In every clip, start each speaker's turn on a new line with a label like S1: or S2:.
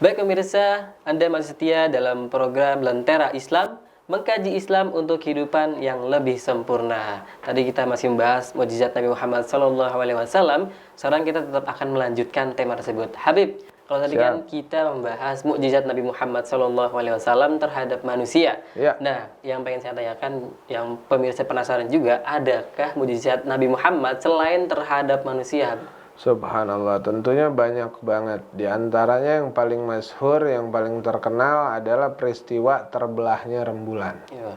S1: Baik pemirsa, Anda masih setia dalam program Lentera Islam, mengkaji Islam untuk kehidupan yang lebih sempurna. Tadi kita masih membahas mukjizat Nabi Muhammad SAW. Sekarang kita tetap akan melanjutkan tema tersebut. Habib, kalau tadi kan kita membahas mukjizat Nabi Muhammad SAW terhadap manusia.
S2: Ya.
S1: Nah, yang pengen saya tanyakan, yang pemirsa penasaran juga, adakah mukjizat Nabi Muhammad selain terhadap manusia?
S2: Subhanallah, tentunya banyak banget. Di antaranya yang paling masyhur, yang paling terkenal adalah peristiwa terbelahnya rembulan.
S1: Ya.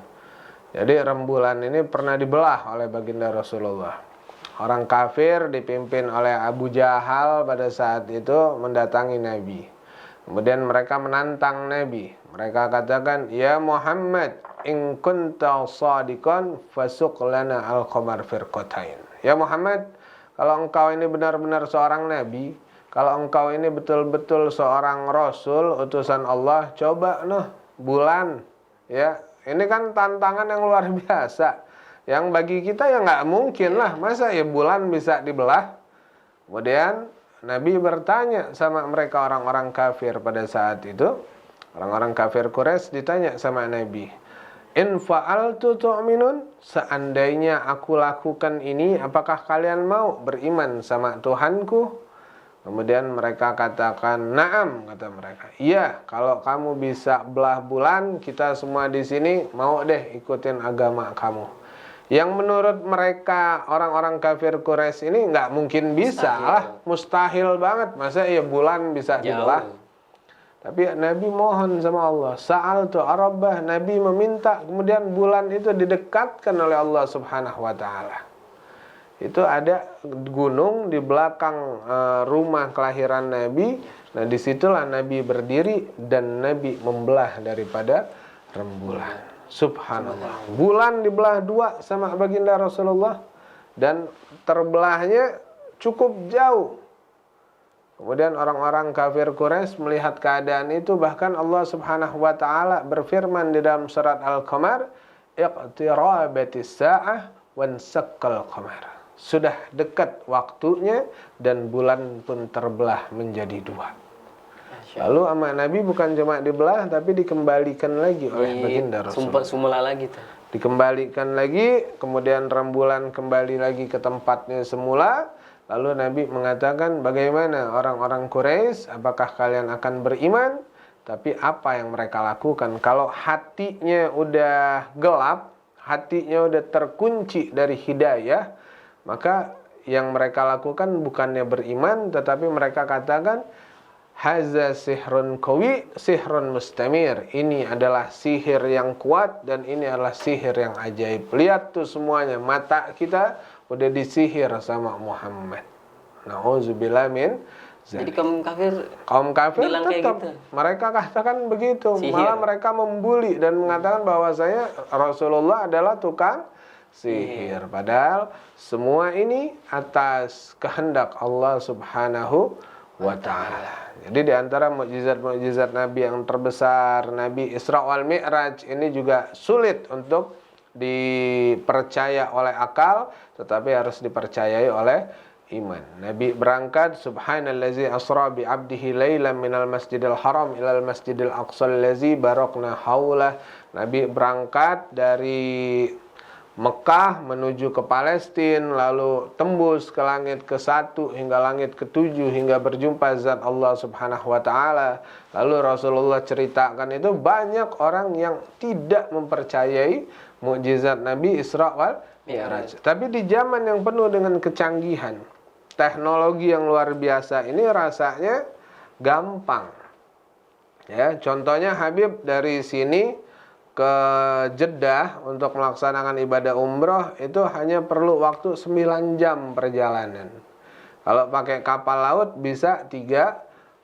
S2: Jadi rembulan ini pernah dibelah oleh baginda Rasulullah. Orang kafir dipimpin oleh Abu Jahal pada saat itu mendatangi Nabi. Kemudian mereka menantang Nabi. Mereka katakan, "Ya Muhammad, in kunta shadiqan fasuq lana al-qamar firqatain." Ya Muhammad, kalau engkau ini benar-benar seorang nabi, kalau engkau ini betul-betul seorang rasul, utusan Allah, coba bulan. Ya, ini kan tantangan yang luar biasa. Yang bagi kita ya nggak mungkin lah, masa ya bulan bisa dibelah. Kemudian Nabi bertanya sama mereka orang-orang kafir pada saat itu. Orang-orang kafir Quraisy ditanya sama Nabi, "In fa'altu tu'minun?" Seandainya aku lakukan ini, apakah kalian mau beriman sama Tuhanku? Kemudian mereka katakan, "Na'am," kata mereka. "Iya, kalau kamu bisa belah bulan, kita semua di sini mau deh ikutin agama kamu." Yang menurut mereka orang-orang kafir Quraisy ini nggak mungkin bisa lah, mustahil banget. Masa ya bulan bisa dibelah? Tapi Nabi mohon sama Allah, sa'altu arabbah, Nabi meminta, kemudian bulan itu didekatkan oleh Allah Subhanahu wa taala. Itu ada gunung di belakang rumah kelahiran Nabi. Nah, disitulah Nabi berdiri dan Nabi membelah daripada rembulan. Subhanallah. Bulan dibelah dua sama baginda Rasulullah dan terbelahnya cukup jauh. Kemudian orang-orang kafir Quraisy melihat keadaan itu, bahkan Allah Subhanahu wa taala berfirman di dalam surat Al-Qamar, "Iqtirabatis sa'ah wansaqqal qamar." Sudah dekat waktunya dan bulan pun terbelah menjadi dua. Lalu sama Nabi bukan cuma dibelah tapi dikembalikan lagi oleh baginda Rasulullah.
S1: Semula lagi tuh.
S2: Dikembalikan lagi, kemudian rembulan kembali lagi ke tempatnya semula. Lalu Nabi mengatakan, "Bagaimana orang-orang Quraisy? Apakah kalian akan beriman?" Tapi apa yang mereka lakukan? Kalau hatinya udah gelap, hatinya udah terkunci dari hidayah, maka yang mereka lakukan bukannya beriman, tetapi mereka katakan, "Haza sihrun qawi, sihrun mustamir." Ini adalah sihir yang kuat dan ini adalah sihir yang ajaib. Lihat tuh semuanya, mata kita udah disihir sama Muhammad. Nauzubillah min zalik.
S1: Jadi kaum kafir
S2: tetap
S1: gitu.
S2: Mereka katakan begitu.
S1: Sihir.
S2: Malah mereka membuli dan mengatakan bahwasanya Rasulullah adalah tukang sihir. Padahal semua ini atas kehendak Allah Subhanahu wa ta'ala. Jadi di antara mukjizat-mukjizat Nabi yang terbesar, Nabi Isra wal Mi'raj ini juga sulit untuk dipercaya oleh akal, tetapi harus dipercayai oleh iman. Nabi berangkat, subhanallazi asra bi 'abdihi lailan minal masjidil haram ilal masjidil aqsal lazi barakna haulah. Nabi berangkat dari Mekah menuju ke Palestina, lalu tembus ke langit ke-1 hingga langit ke-7 hingga berjumpa zat Allah Subhanahu wa taala. Lalu Rasulullah ceritakan itu banyak orang yang tidak mempercayai mukjizat Nabi Isra wal Mi'raj. Tapi di zaman yang penuh dengan kecanggihan, teknologi yang luar biasa ini rasanya gampang. Ya, contohnya Habib dari sini ke Jeddah untuk melaksanakan ibadah umroh itu hanya perlu waktu 9 jam perjalanan. Kalau pakai kapal laut bisa 3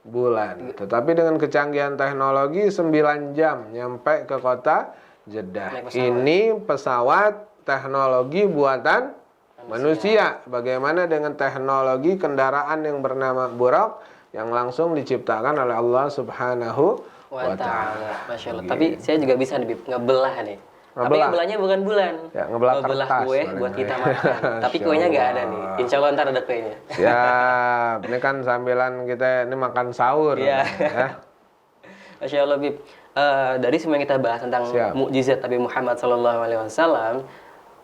S2: bulan. Tetapi dengan kecanggihan teknologi 9 jam nyampe ke kota Jeddah. Ini pesawat teknologi buatan manusia. Bagaimana dengan teknologi kendaraan yang bernama Buraq yang langsung diciptakan oleh Allah Subhanahu wa ta'ala.
S1: Masya Allah. Tapi saya juga bisa nih, ngebelah nih. Tapi ngebelahnya bukan bulan.
S2: Ya, ngebelah
S1: kue buat kita makan. Tapi kuenya nggak ada nih. Insya Allah ntar ada kuenya.
S2: Siap. Ini kan sambilan kita ini makan sahur.
S1: Iya.
S2: Ya.
S1: Masya Allah, Bib. Dari semua yang kita bahas tentang
S2: Siap.
S1: mukjizat Nabi Muhammad SAW,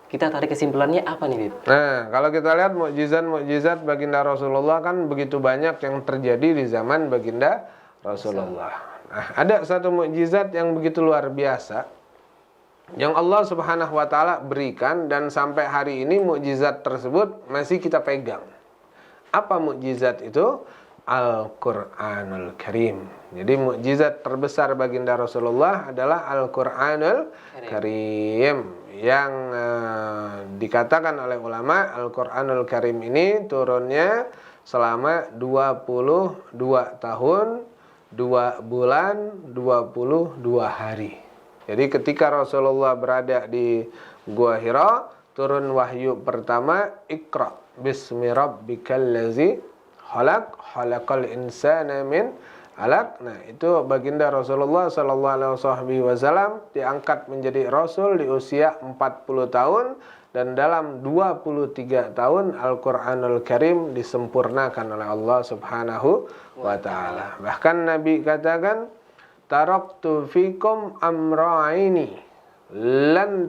S1: kita tarik kesimpulannya apa nih, Bib?
S2: Nah, kalau kita lihat mukjizat baginda Rasulullah kan begitu banyak yang terjadi di zaman baginda Rasulullah. Nah, ada satu mukjizat yang begitu luar biasa yang Allah Subhanahu wa taala berikan dan sampai hari ini mukjizat tersebut masih kita pegang. Apa mukjizat itu? Al-Qur'anul Karim. Jadi mukjizat terbesar baginda Rasulullah adalah Al-Qur'anul Karim yang dikatakan oleh ulama Al-Qur'anul Karim ini turunnya selama 22 tahun, 2 bulan, 22 hari. Jadi ketika Rasulullah berada di Gua Hira, turun wahyu pertama, Iqra bismi rabbikal ladzi khalaqal insana min alaq. Nah, itu baginda Rasulullah sallallahu alaihi wasallam diangkat menjadi rasul di usia 40 tahun dan dalam 23 tahun Al-Qur'anul Karim disempurnakan oleh Allah Subhanahu wa taala. Bahkan Nabi katakan, taraktu fikum amra'ini lan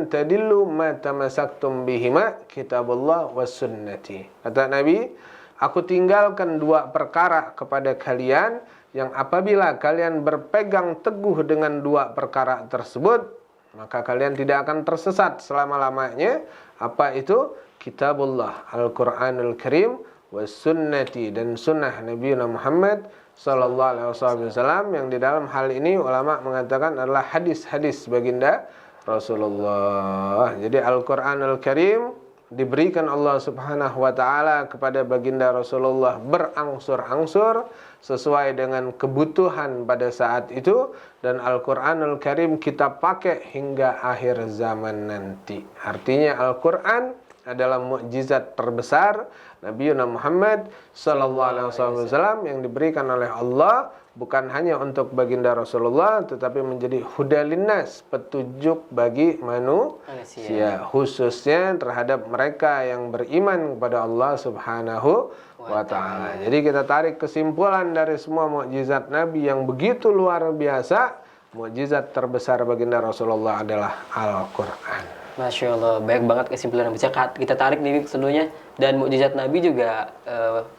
S2: tadillu ma tamassaktum bihima kitabullah was sunnati. Kata Nabi, aku tinggalkan 2 perkara kepada kalian yang apabila kalian berpegang teguh dengan 2 perkara tersebut, maka kalian tidak akan tersesat selama-lamanya. Apa itu? Kitabullah, Al-Qur'anul Karim, was sunnati, dan sunnah Nabi Muhammad sallallahu alaihi wasallam, yang di dalam hal ini ulama mengatakan adalah hadis-hadis baginda Rasulullah. Jadi Al-Qur'anul Karim diberikan Allah Subhanahu wa taala kepada baginda Rasulullah berangsur-angsur sesuai dengan kebutuhan pada saat itu, dan Al-Qur'anul Karim kita pakai hingga akhir zaman nanti. Artinya Al-Qur'an adalah mukjizat terbesar Nabi Muhammad sallallahu alaihi wasallam yang diberikan oleh Allah bukan hanya untuk baginda Rasulullah tetapi menjadi hudalinnas, petunjuk bagi manusia, khususnya terhadap mereka yang beriman kepada Allah Subhanahu wa taala. Jadi kita tarik kesimpulan dari semua mukjizat Nabi yang begitu luar biasa, mukjizat terbesar baginda Rasulullah adalah Al-Qur'an.
S1: Masya Allah, baik banget kesimpulan yang bisa kita tarik nih sebenarnya. Dan mukjizat Nabi juga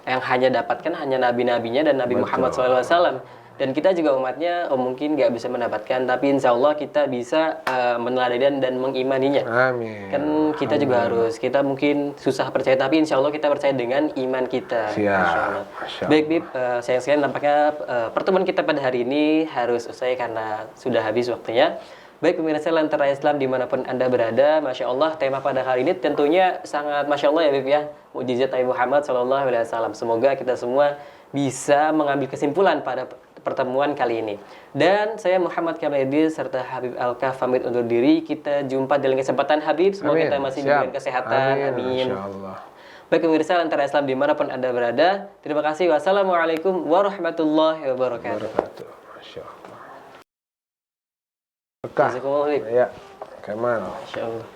S1: yang hanya dapatkan hanya nabi-nabinya dan Nabi Muhammad SAW. Dan kita juga umatnya mungkin nggak bisa mendapatkan, tapi insya Allah kita bisa meneladani dan mengimaninya.
S2: Amin.
S1: Kan kita juga harus, kita mungkin susah percaya, tapi insya Allah kita percaya dengan iman kita.
S2: Siap.
S1: Masya Allah. Baik, Bib, sayang sekali nampaknya pertemuan kita pada hari ini harus usai karena sudah habis waktunya. Baik pemirsa Lentera Islam dimanapun Anda berada, Masya Allah, tema pada hari ini tentunya sangat Masya Allah ya Bib ya, mukjizat Nabi Muhammad SAW. Semoga kita semua bisa mengambil kesimpulan pada pertemuan kali ini. Dan saya Muhammad Kamledi serta Habib Alkaf pamit undur diri. Kita jumpa dalam kesempatan Habib. Semoga kita masih diberikan kesehatan. Amin. Baik pemirsa Lentera Islam dimanapun Anda berada, terima kasih. Wassalamualaikum warahmatullahi wabarakatuh.
S2: Masya Allah.
S1: Jazakumullah.
S2: Ya, Kamal.
S1: Masya Allah.